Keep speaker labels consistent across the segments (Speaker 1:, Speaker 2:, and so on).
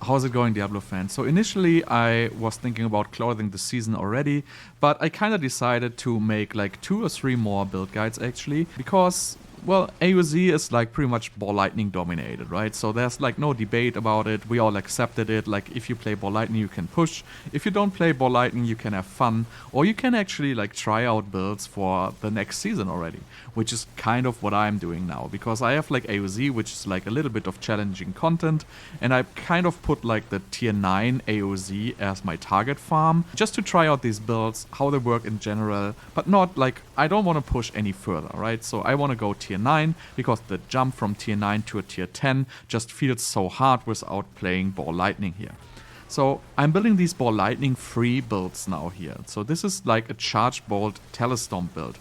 Speaker 1: How's it going, Diablo fans? So initially I was thinking about closing the season already, but I kind of decided to make like 2 or 3 more build guides actually, because well, AoZ is like pretty much Ball Lightning dominated, right? So there's like no debate about it. We all accepted it. Like if you play Ball Lightning, you can push. If you don't play Ball Lightning, you can have fun. Or you can actually like try out builds for the next season already, which is kind of what I'm doing now. Because I have like AoZ, which is like a little bit of challenging content. And I kind of put like the tier 9 AoZ as my target farm, just to try out these builds, how they work in general. But not like, I don't want to push any further, right? So I want to go tier 9, because the jump from tier 9 to a tier 10 just feels so hard without playing Ball Lightning here. So I'm building these Ball Lightning free builds now here. So this is like a Charge Bolt Telestomp build.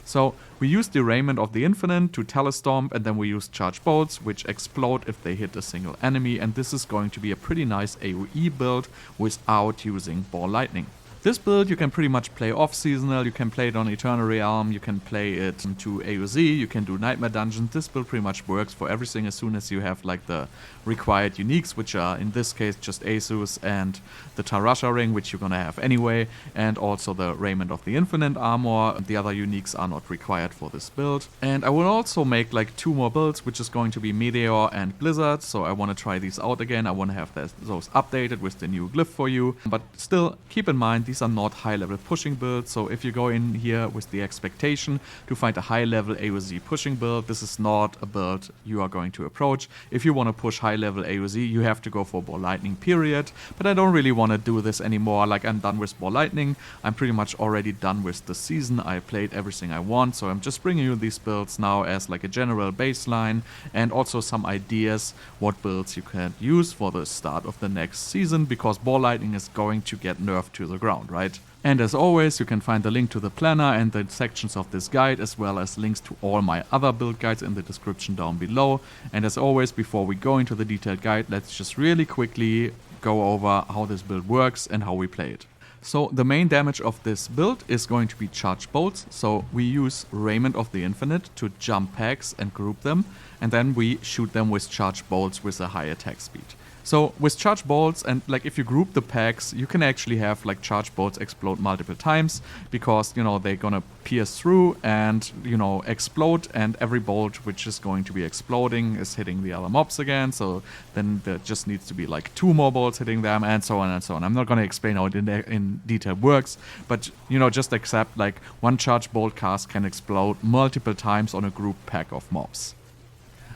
Speaker 1: So we use the Raiment of the Infinite to Telestomp, and then we use Charge Bolts, which explode if they hit a single enemy, and this is going to be a pretty nice AoE build without using Ball Lightning. This build you can pretty much play off-seasonal, you can play it on Eternal Realm, you can play it to AoZ, you can do Nightmare Dungeons. This build pretty much works for everything as soon as you have like the required uniques, which are in this case just Asus and the Tarasha ring, which you're gonna have anyway, and also the Raiment of the Infinite armor. The other uniques are not required for this build. And I will also make like 2 more builds, which is going to be Meteor and Blizzard, so I want to try these out again. I want to have those updated with the new glyph for you, but still keep in mind these are not high-level pushing builds, so if you go in here with the expectation to find a high-level AoZ pushing build, this is not a build you are going to approach. If you want to push high-level AoZ, you have to go for Ball Lightning, period. But I don't really want to do this anymore. Like, I'm done with Ball Lightning. I'm pretty much already done with the season. I played everything I want, so I'm just bringing you these builds now as like a general baseline, and also some ideas what builds you can use for the start of the next season, because Ball Lightning is going to get nerfed to the ground, right? And as always, you can find the link to the planner and the sections of this guide, as well as links to all my other build guides in the description down below. And as always, before we go into the detailed guide, let's just really quickly go over how this build works and how we play it. So the main damage of this build is going to be Charge Bolts. So we use Raiment of the Infinite to jump packs and group them, and then we shoot them with Charge Bolts with a high attack speed. So with Charge Bolts, and like if you group the packs, you can actually have like Charge Bolts explode multiple times, because you know they're gonna pierce through and you know explode, and every bolt which is going to be exploding is hitting the other mobs again. So then there just needs to be like 2 more bolts hitting them, and so on and so on. I'm not gonna explain how it in detail works, but you know, just accept like 1 Charge Bolt cast can explode multiple times on a group pack of mobs.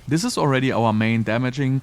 Speaker 1: This is already our main damaging.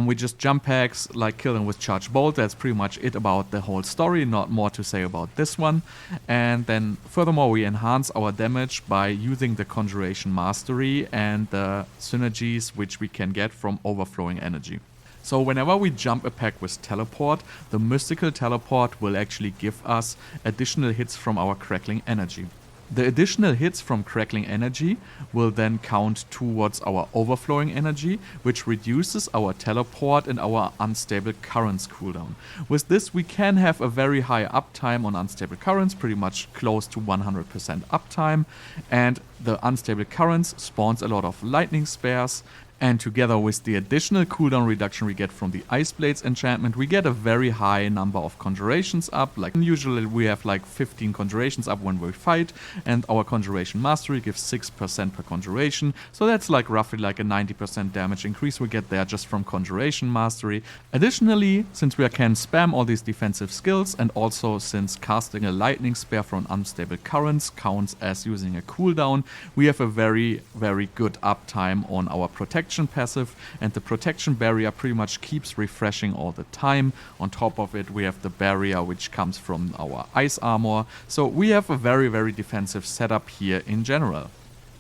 Speaker 1: We just jump packs, like kill them with Charge Bolt. That's pretty much it about the whole story, not more to say about this one. And then furthermore, we enhance our damage by using the Conjuration Mastery and the synergies which we can get from overflowing energy. So whenever we jump a pack with Teleport, the Mystical Teleport will actually give us additional hits from our Crackling Energy. The additional hits from Crackling Energy will then count towards our Overflowing Energy, which reduces our Teleport and our Unstable Currents cooldown. With this, we can have a very high uptime on Unstable Currents, pretty much close to 100% uptime, and the Unstable Currents spawns a lot of Lightning Spares. And together with the additional cooldown reduction we get from the Ice Blades enchantment, we get a very high number of conjurations up. Like usually we have like 15 conjurations up when we fight, and our Conjuration Mastery gives 6% per conjuration. So that's like roughly like a 90% damage increase we get there just from Conjuration Mastery. Additionally, since we can spam all these defensive skills, and also since casting a Lightning Spare from Unstable Currents counts as using a cooldown, we have a very, very good uptime on our protection passive, and the protection barrier pretty much keeps refreshing all the time. On top of it, we have the barrier which comes from our ice armor, so we have a very, very defensive setup here in general.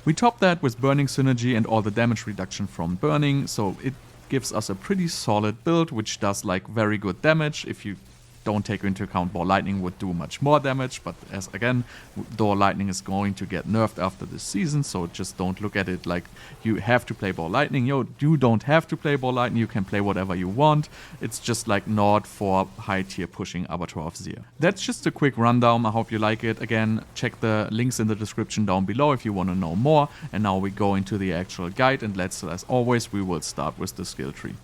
Speaker 1: We top that with burning synergy and all the damage reduction from burning, so it gives us a pretty solid build which does like very good damage. If you don't take into account Ball Lightning would do much more damage, but as again, Ball Lightning is going to get nerfed after this season, so just don't look at it like you have to play Ball Lightning. You don't have to play Ball Lightning, you can play whatever you want. It's just like not for high tier pushing Abattoir of Zir. That's just a quick rundown, I hope you like it. Again, check the links in the description down below if you want to know more. And now we go into the actual guide, and as always, we will start with the skill tree.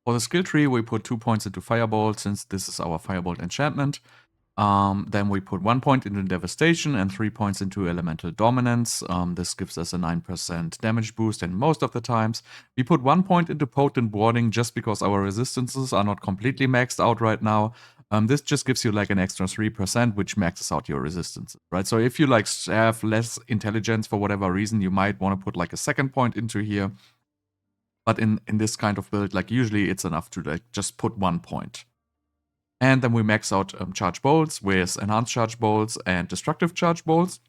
Speaker 1: For the skill tree, we put 2 points into Firebolt, since this is our Firebolt enchantment. Then we put 1 point into Devastation and 3 points into Elemental Dominance. This gives us a 9% damage boost, and most of the times we put 1 point into Potent Warding just because our resistances are not completely maxed out right now. This just gives you like an extra 3%, which maxes out your resistance, right? So if you like have less intelligence for whatever reason, you might want to put like a 2nd point into here. But in this kind of build, like usually it's enough to like just put 1 point. And then we max out charge bolts with enhanced charge bolts and destructive charge bolts.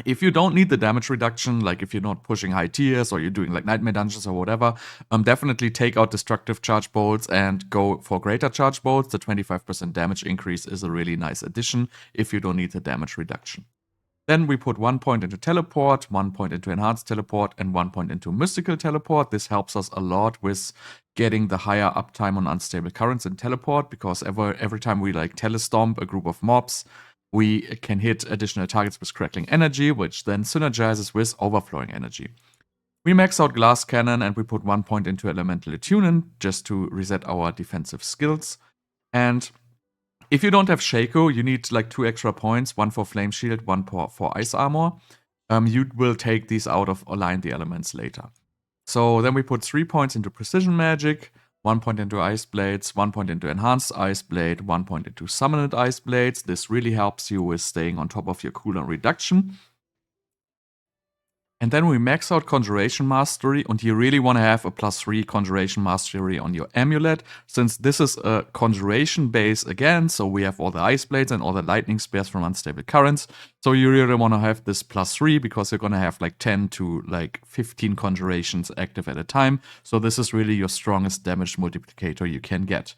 Speaker 1: If you don't need the damage reduction, like if you're not pushing high tiers or you're doing like nightmare dungeons or whatever, definitely take out destructive charge bolts and go for greater charge bolts. The 25% damage increase is a really nice addition if you don't need the damage reduction. Then we put 1 point into Teleport, 1 point into Enhanced Teleport, and 1 point into Mystical Teleport. This helps us a lot with getting the higher uptime on Unstable Currents in Teleport, because every time we like Telestomp a group of mobs, we can hit additional targets with Crackling Energy, which then synergizes with Overflowing Energy. We max out Glass Cannon and we put 1 point into Elemental Attunement just to reset our defensive skills. And if you don't have Shako, you need like 2 extra points, 1 for Flame Shield, 1 for Ice Armor. You will take these out of Align the Elements later. So then we put 3 points into Precision Magic, 1 point into Ice Blades, 1 point into Enhanced Ice Blade, 1 point into Summoned Ice Blades. This really helps you with staying on top of your cooldown reduction. And then we max out Conjuration Mastery, and you really want to have a +3 Conjuration Mastery on your amulet, since this is a Conjuration base again, so we have all the Ice Blades and all the Lightning Spears from Unstable Currents, so you really want to have this +3 because you're going to have like 10 to like 15 Conjurations active at a time, so this is really your strongest damage multiplicator you can get.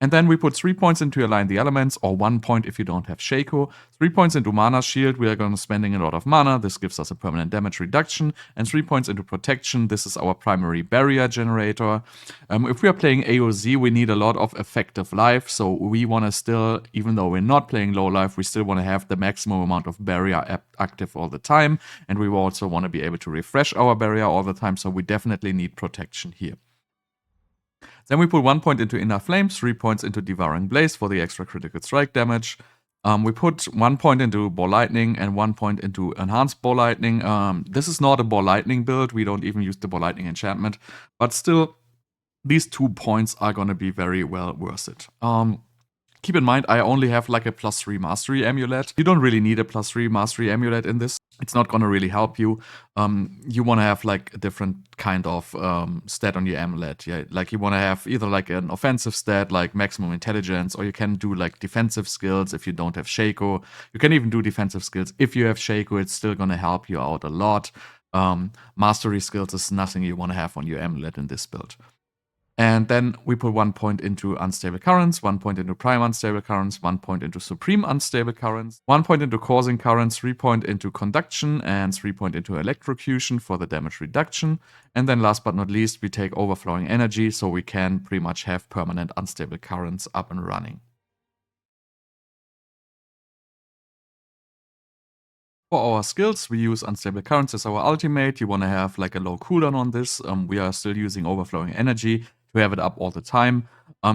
Speaker 1: And then we put 3 points into Align the Elements, or 1 point if you don't have Shako. 3 points into Mana Shield, we are going to spending a lot of mana, this gives us a permanent damage reduction. And 3 points into Protection, this is our primary barrier generator. If we are playing AoZ, we need a lot of effective life, so we want to still, even though we're not playing low life, we still want to have the maximum amount of barrier active all the time. And we also want to be able to refresh our barrier all the time, so we definitely need Protection here. Then we put 1 point into Inner Flames, 3 points into Devouring Blaze for the extra critical strike damage. We put 1 point into Ball Lightning and 1 point into Enhanced Ball Lightning. This is not a Ball Lightning build, we don't even use the Ball Lightning enchantment, but still, these 2 points are going to be very well worth it. Keep in mind, I only have like a +3 Mastery Amulet. You don't really need a +3 Mastery Amulet in this. It's not going to really help you. You want to have like a different kind of stat on your amulet. Yeah, like you want to have either like an offensive stat, like maximum intelligence, or you can do like defensive skills if you don't have Shako. You can even do defensive skills if you have Shako. It's still going to help you out a lot. Mastery skills is nothing you want to have on your amulet in this build. And then we put 1 point into Unstable Currents, 1 point into Prime Unstable Currents, 1 point into Supreme Unstable Currents, 1 point into Causing Currents, 3 point into Conduction, and 3 point into Electrocution for the damage reduction. And then last but not least, we take Overflowing Energy, so we can pretty much have permanent Unstable Currents up and running. For our skills, we use Unstable Currents as our ultimate. You want to have like a low cooldown on this. We are still using Overflowing Energy to have it up all the time.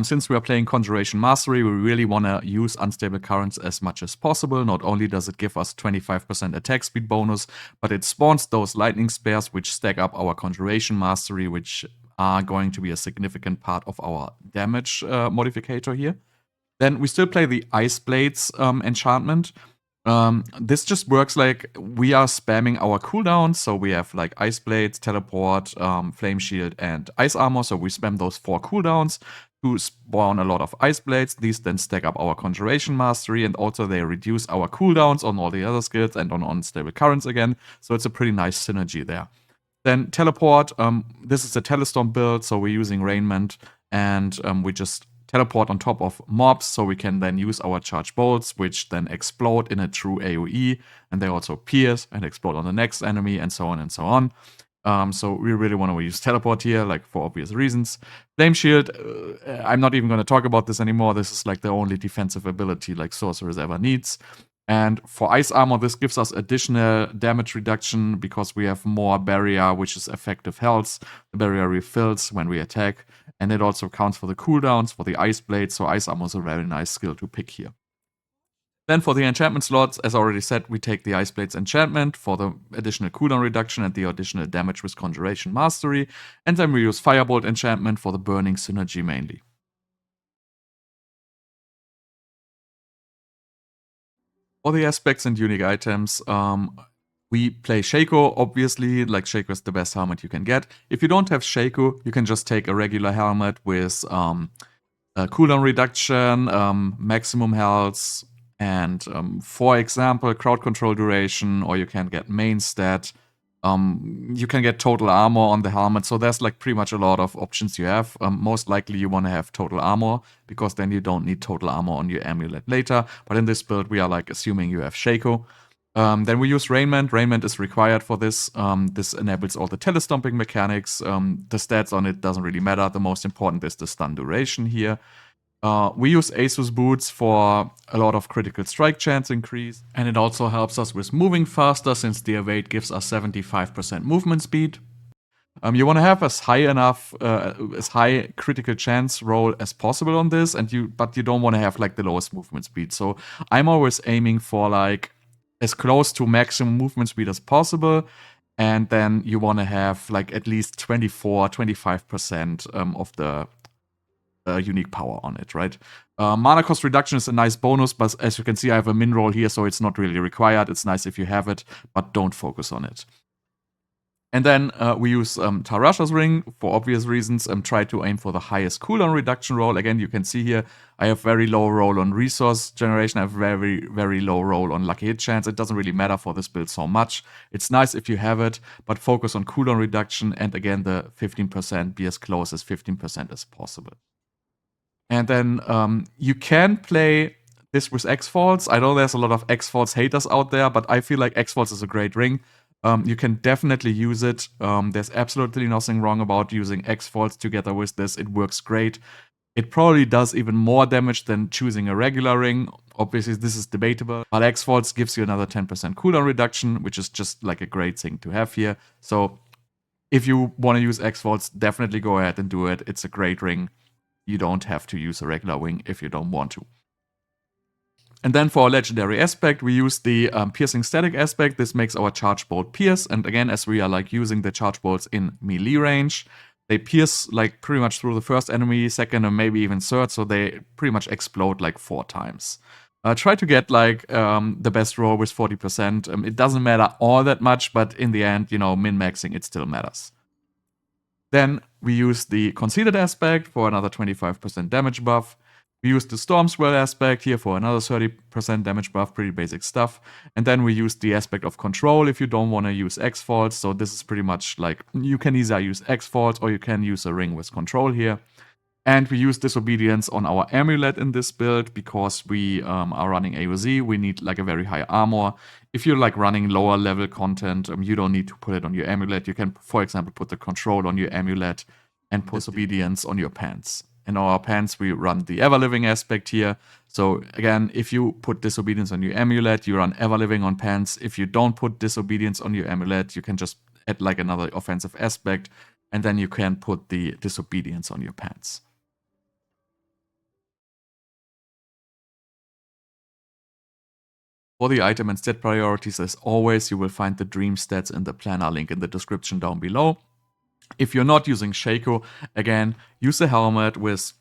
Speaker 1: Since we are playing Conjuration Mastery, we really want to use Unstable Currents as much as possible. Not only does it give us 25% attack speed bonus, but it spawns those Lightning Spears which stack up our Conjuration Mastery, which are going to be a significant part of our damage modificator here. Then we still play the Ice Blades enchantment. This just works like we are spamming our cooldowns, so we have like Ice Blades, Teleport, Flame Shield, and Ice Armor, so we spam those 4 cooldowns to spawn a lot of Ice Blades. These then stack up our Conjuration Mastery, and also they reduce our cooldowns on all the other skills and on Unstable Currents again, so it's a pretty nice synergy there. Then Teleport, this is a Telestomp build, so we're using Raiment, and we just teleport on top of mobs, so we can then use our charge bolts, which then explode in a true AoE, and they also pierce and explode on the next enemy, and so on and so on. So we really want to use teleport here, like for obvious reasons. Flame Shield, I'm not even going to talk about this anymore. This is like the only defensive ability like Sorceress ever needs. And for Ice Armor, this gives us additional damage reduction because we have more barrier, which is effective health. The barrier refills when we attack. And it also counts for the cooldowns, for the Ice Blade, so Ice Armor is a very nice skill to pick here. Then for the enchantment slots, as already said, we take the Ice Blades enchantment for the additional cooldown reduction and the additional damage with Conjuration Mastery. And then we use Firebolt enchantment for the burning synergy mainly. For the aspects and unique items, we play Shako, obviously, like Shako is the best helmet you can get. If you don't have Shako, you can just take a regular helmet with cooldown reduction, maximum health, and for example, crowd control duration, or you can get main stat. You can get total armor on the helmet, so there's like pretty much a lot of options you have. Most likely you want to have total armor, because then you don't need total armor on your amulet later. But in this build, we are like assuming you have Shako. Then we use Raiment. Raiment is required for this. This enables all the telestomping mechanics. The stats on it doesn't really matter. The most important is the stun duration here. We use AoZ boots for a lot of critical strike chance increase, and it also helps us with moving faster since the evade gives us 75% movement speed. You want to have as high critical chance roll as possible on this, but you don't want to have like the lowest movement speed. So I'm always aiming for like as close to maximum movement speed as possible, and then you want to have like at least 25% of the unique power on it, right? Mana cost reduction is a nice bonus, but as you can see, I have a min roll here, so it's not really required. It's nice if you have it, but don't focus on it. And then we use Tarasha's Ring for obvious reasons. Try to aim for the highest cooldown reduction roll. Again, you can see here, I have very low roll on resource generation. I have very, very low roll on lucky hit chance. It doesn't really matter for this build so much. It's nice if you have it, but focus on cooldown reduction. And again, the 15%, be as close as 15% as possible. And then you can play this with X-Falls. I know there's a lot of X-Falls haters out there, but I feel like X-Falls is a great ring. You can definitely use it. There's absolutely nothing wrong about using X-Falls together with this. It works great. It probably does even more damage than choosing a regular ring. Obviously, this is debatable, but X-Falls gives you another 10% cooldown reduction, which is just like a great thing to have here. So if you want to use X-Falls, definitely go ahead and do it. It's a great ring. You don't have to use a regular wing if you don't want to. And then for our legendary aspect, we use the piercing static aspect. This makes our charge bolt pierce. And again, as we are like using the charge bolts in melee range, they pierce like pretty much through the first enemy, second, and maybe even third. So they pretty much explode like 4 times. Try to get like the best roll with 40%. It doesn't matter all that much, but in the end, min-maxing, it still matters. Then we use the conceded aspect for another 25% damage buff. We use the Storm Swell aspect here for another 30% damage buff, pretty basic stuff. And then we use the aspect of control if you don't want to use X-Falls. So this is pretty much like, you can either use X-Falls or you can use a ring with control here. And we use Disobedience on our amulet in this build because we are running AoZ. We need like a very high armor. If you're like running lower level content, you don't need to put it on your amulet. You can, for example, put the control on your amulet and put Disobedience on your pants. In our pants, we run the Ever-Living aspect here. So again, if you put Disobedience on your amulet, you run Ever-Living on pants. If you don't put Disobedience on your amulet, you can just add like another offensive aspect, and then you can put the Disobedience on your pants. For the item and stat priorities, as always, you will find the dream stats in the planner link in the description down below. If you're not using Shako, again, use a helmet with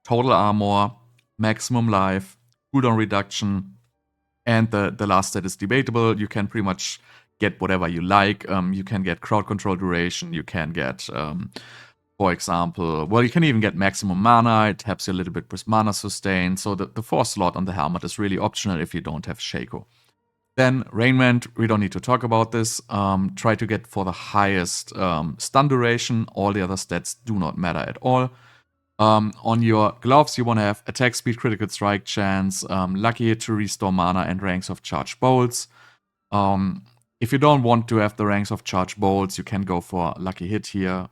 Speaker 1: total armor, maximum life, cooldown reduction, and the last stat is debatable. You can pretty much get whatever you like. You can get crowd control duration, you can get, for example, well, you can even get maximum mana. It helps you a little bit with mana sustain. So the 4th slot on the helmet is really optional if you don't have Shako. Then Raiment, we don't need to talk about this. Try to get for the highest stun duration. All the other stats do not matter at all. On your gloves, you want to have attack speed, critical strike chance, lucky hit to restore mana, and ranks of charge bolts. If you don't want to have the ranks of charge bolts, you can go for lucky hit here.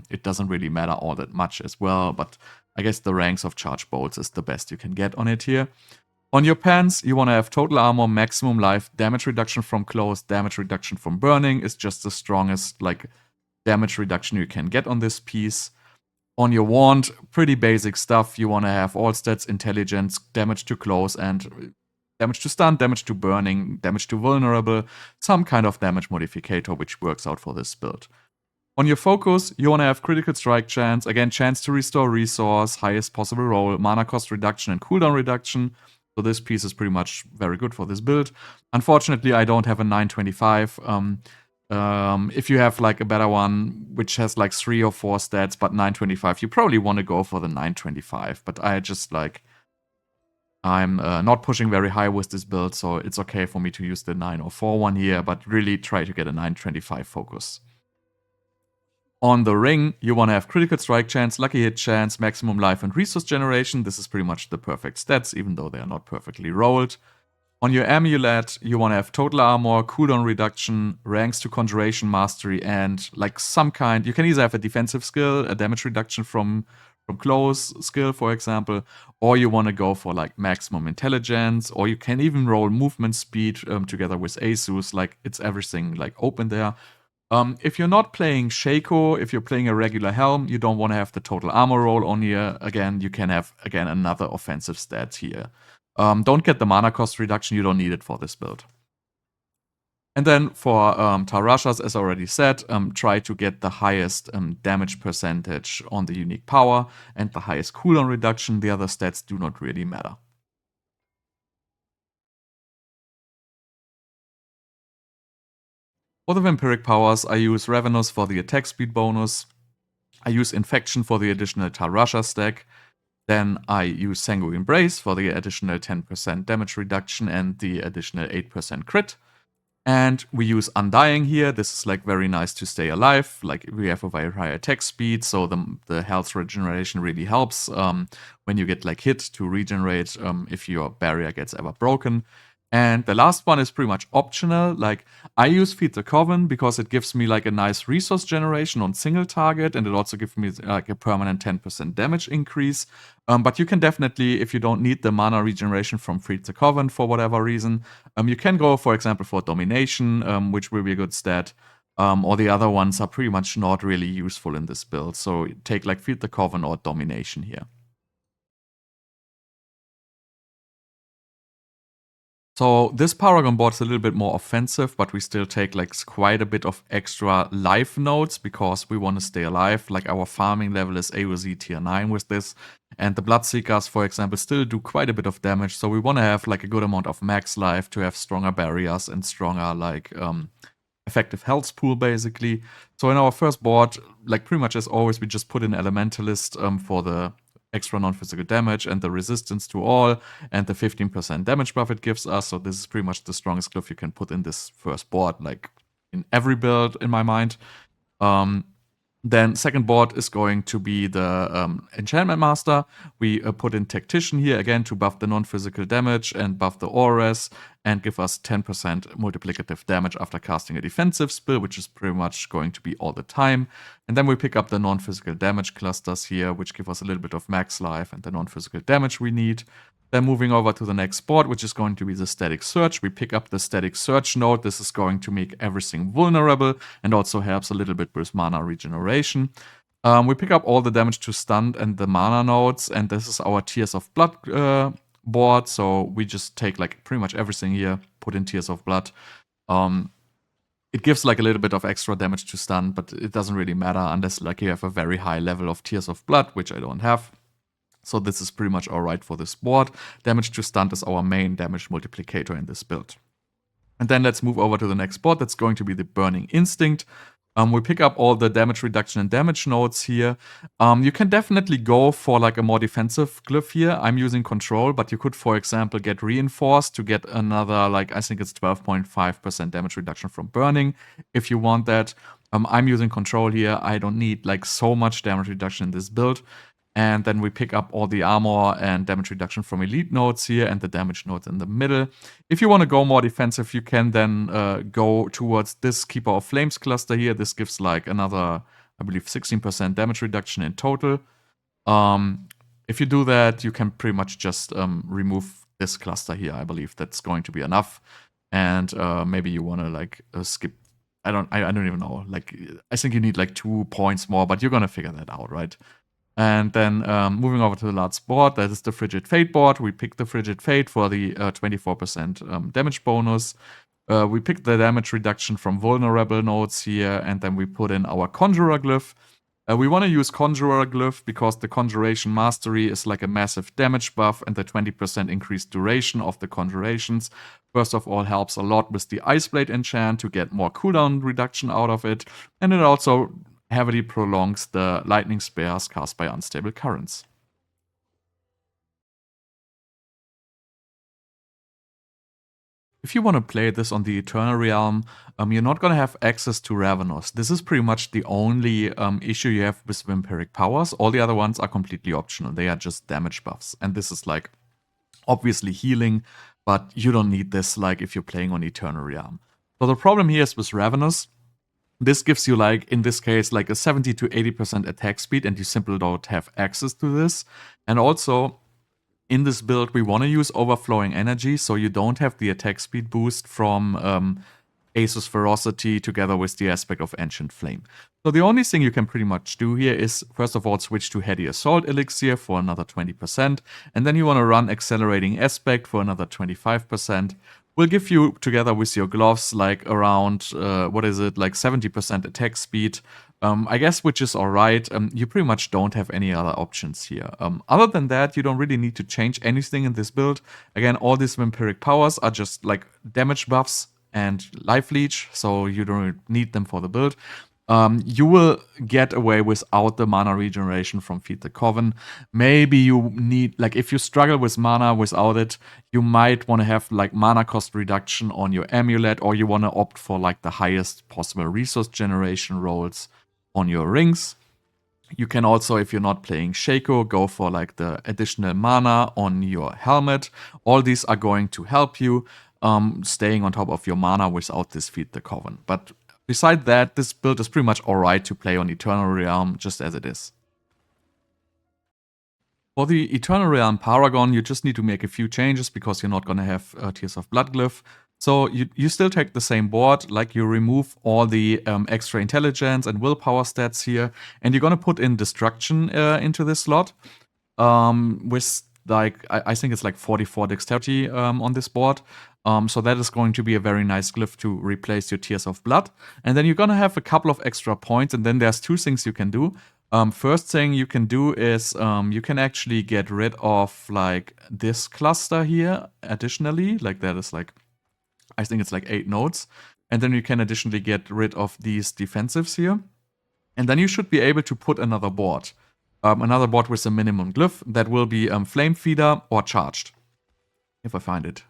Speaker 1: It doesn't really matter all that much as well, but I guess the ranks of charge bolts is the best you can get on it here. On your pants, you want to have total armor, maximum life, damage reduction from close, damage reduction from burning is just the strongest like damage reduction you can get on this piece. On your wand, pretty basic stuff. You want to have all stats, intelligence, damage to close, and damage to stun, damage to burning, damage to vulnerable, some kind of damage modificator which works out for this build. On your focus, you want to have critical strike chance, again, chance to restore resource, highest possible roll, mana cost reduction, and cooldown reduction. So this piece is pretty much very good for this build. Unfortunately, I don't have a 925. If you have like a better one, which has like 3 or 4 stats, but 925, you probably want to go for the 925. But I just like, I'm not pushing very high with this build, so it's okay for me to use the 904 one here, but really try to get a 925 focus. On the ring, you want to have critical strike chance, lucky hit chance, maximum life and resource generation. This is pretty much the perfect stats, even though they are not perfectly rolled. On your amulet, you want to have total armor, cooldown reduction, ranks to conjuration mastery, and like some kind. You can either have a defensive skill, a damage reduction from close skill, for example, or you want to go for like maximum intelligence, or you can even roll movement speed together with ASUS. Like it's everything like open there. If you're not playing Shako, if you're playing a regular helm, you don't want to have the total armor roll on here. Again, you can have, again, another offensive stat here. Don't get the mana cost reduction, you don't need it for this build. And then for Tarashas, as I already said, try to get the highest damage percentage on the unique power and the highest cooldown reduction. The other stats do not really matter. For the Vampiric Powers, I use Ravenous for the attack speed bonus. I use Infection for the additional Tarasha stack. Then I use Sanguine Embrace for the additional 10% damage reduction and the additional 8% crit. And we use Undying here. This is like very nice to stay alive. Like we have a very high attack speed, so the health regeneration really helps when you get like hit to regenerate if your barrier gets ever broken. And the last one is pretty much optional. Like I use Feed the Coven because it gives me like a nice resource generation on single target, and it also gives me like a permanent 10% damage increase. But you can definitely, if you don't need the mana regeneration from Feed the Coven for whatever reason, you can go, for example, for Domination, which will be a good stat. Or the other ones are pretty much not really useful in this build. So take like Feed the Coven or Domination here. So this Paragon board is a little bit more offensive, but we still take like quite a bit of extra life nodes because we want to stay alive. Like our farming level is AoZ tier 9 with this. And the Bloodseekers, for example, still do quite a bit of damage. So we want to have like a good amount of max life to have stronger barriers and stronger like effective health pool basically. So in our first board, like pretty much as always, we just put in Elementalist for the extra non-physical damage and the resistance to all and the 15% damage buff it gives us. So this is pretty much the strongest glyph you can put in this first board, like in every build in my mind. Then second board is going to be the Enchantment Master. We put in Tactician here again to buff the non-physical damage and buff the auras and give us 10% multiplicative damage after casting a defensive spell, which is pretty much going to be all the time. And then we pick up the non-physical damage clusters here, which give us a little bit of max life and the non-physical damage we need. Then moving over to the next board, which is going to be the Static Search. We pick up the Static Search node. This is going to make everything vulnerable and also helps a little bit with mana regeneration. We pick up all the damage to stun and the mana nodes, and this is our Tears of Blood board. So we just take like pretty much everything here, put in Tears of Blood. It gives like a little bit of extra damage to stun, but it doesn't really matter unless like you have a very high level of Tears of Blood, which I don't have. So this is pretty much alright for this board. Damage to stun is our main damage multiplicator in this build. And then let's move over to the next board. That's going to be the Burning Instinct. We pick up all the damage reduction and damage nodes here. You can definitely go for like a more defensive glyph here. I'm using Control, but you could, for example, get Reinforced to get another, like, I think it's 12.5% damage reduction from burning, if you want that. I'm using Control here. I don't need like so much damage reduction in this build. And then we pick up all the armor and damage reduction from elite nodes here and the damage nodes in the middle. If you want to go more defensive, you can then go towards this Keeper of Flames cluster here. This gives like another, I believe, 16% damage reduction in total. If you do that, you can pretty much just remove this cluster here. I believe that's going to be enough. And maybe you want to like skip. I don't even know. Like, I think you need like 2 points more, but you're gonna figure that out, right? And then moving over to the last board, that is the Frigid Fate board. We pick the Frigid Fate for the 24% damage bonus. We pick the damage reduction from vulnerable nodes here, and then we put in our Conjurer Glyph. We want to use Conjurer Glyph because the Conjuration Mastery is like a massive damage buff, and the 20% increased duration of the Conjurations, first of all, helps a lot with the Iceblade enchant to get more cooldown reduction out of it, and it also heavily prolongs the lightning spares cast by unstable currents. If you want to play this on the Eternal Realm, you're not going to have access to Ravenous. This is pretty much the only issue you have with Vampiric Powers. All the other ones are completely optional. They are just damage buffs. And this is like obviously healing, but you don't need this like if you're playing on Eternal Realm. So the problem here is with Ravenous. This gives you like, in this case, like a 70 to 80% attack speed, and you simply don't have access to this. And also, in this build, we want to use Overflowing Energy, so you don't have the attack speed boost from AoZ Ferocity together with the aspect of Ancient Flame. So the only thing you can pretty much do here is, first of all, switch to Heady Assault Elixir for another 20%, and then you want to run Accelerating Aspect for another 25%. Will give you, together with your gloves, like around, what is it, like 70% attack speed. I guess, which is alright. You pretty much don't have any other options here. Other than that, you don't really need to change anything in this build. Again, all these Vampiric Powers are just like damage buffs and life leech, so you don't need them for the build. You will get away without the mana regeneration from Feed the Coven. Maybe you need, like, if you struggle with mana without it, you might want to have like mana cost reduction on your amulet, or you want to opt for like the highest possible resource generation rolls on your rings. You can also, if you're not playing Shako, go for like the additional mana on your helmet. All these are going to help you staying on top of your mana without this Feed the Coven. But beside that, this build is pretty much alright to play on Eternal Realm just as it is. For the Eternal Realm Paragon, you just need to make a few changes because you're not going to have Tears of Blood Glyph. So you still take the same board, like you remove all the extra intelligence and willpower stats here, and you're going to put in Destruction into this slot with like, I think it's like 44 dexterity on this board. So that is going to be a very nice glyph to replace your Tears of Blood. And then you're gonna have a couple of extra points, and then there's two things you can do. First thing you can do is you can actually get rid of like this cluster here additionally. Like that is like, I think it's like 8 nodes. And then you can additionally get rid of these defensives here. And then you should be able to put another board. Another board with a minimum glyph that will be Flame Feeder or Charged, if I find it.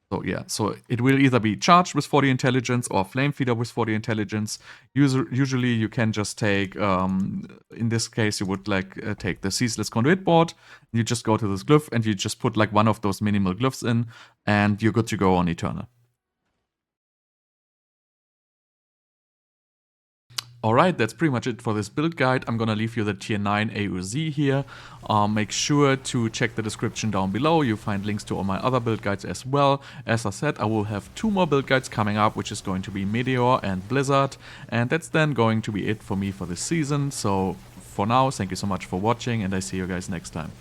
Speaker 1: So yeah, so it will either be Charged with 40 intelligence or Flame Feeder with 40 intelligence. Usually you can just take, in this case you would like take the Ceaseless Conduit board, you just go to this glyph and you just put like one of those minimal glyphs in, and you're good to go on Eternal. Alright, that's pretty much it for this build guide. I'm gonna leave you the tier 9 AoZ here. Make sure to check the description down below. You'll find links to all my other build guides as well. As I said, I will have 2 more build guides coming up, which is going to be Meteor and Blizzard. And that's then going to be it for me for this season. So for now, thank you so much for watching, and I see you guys next time.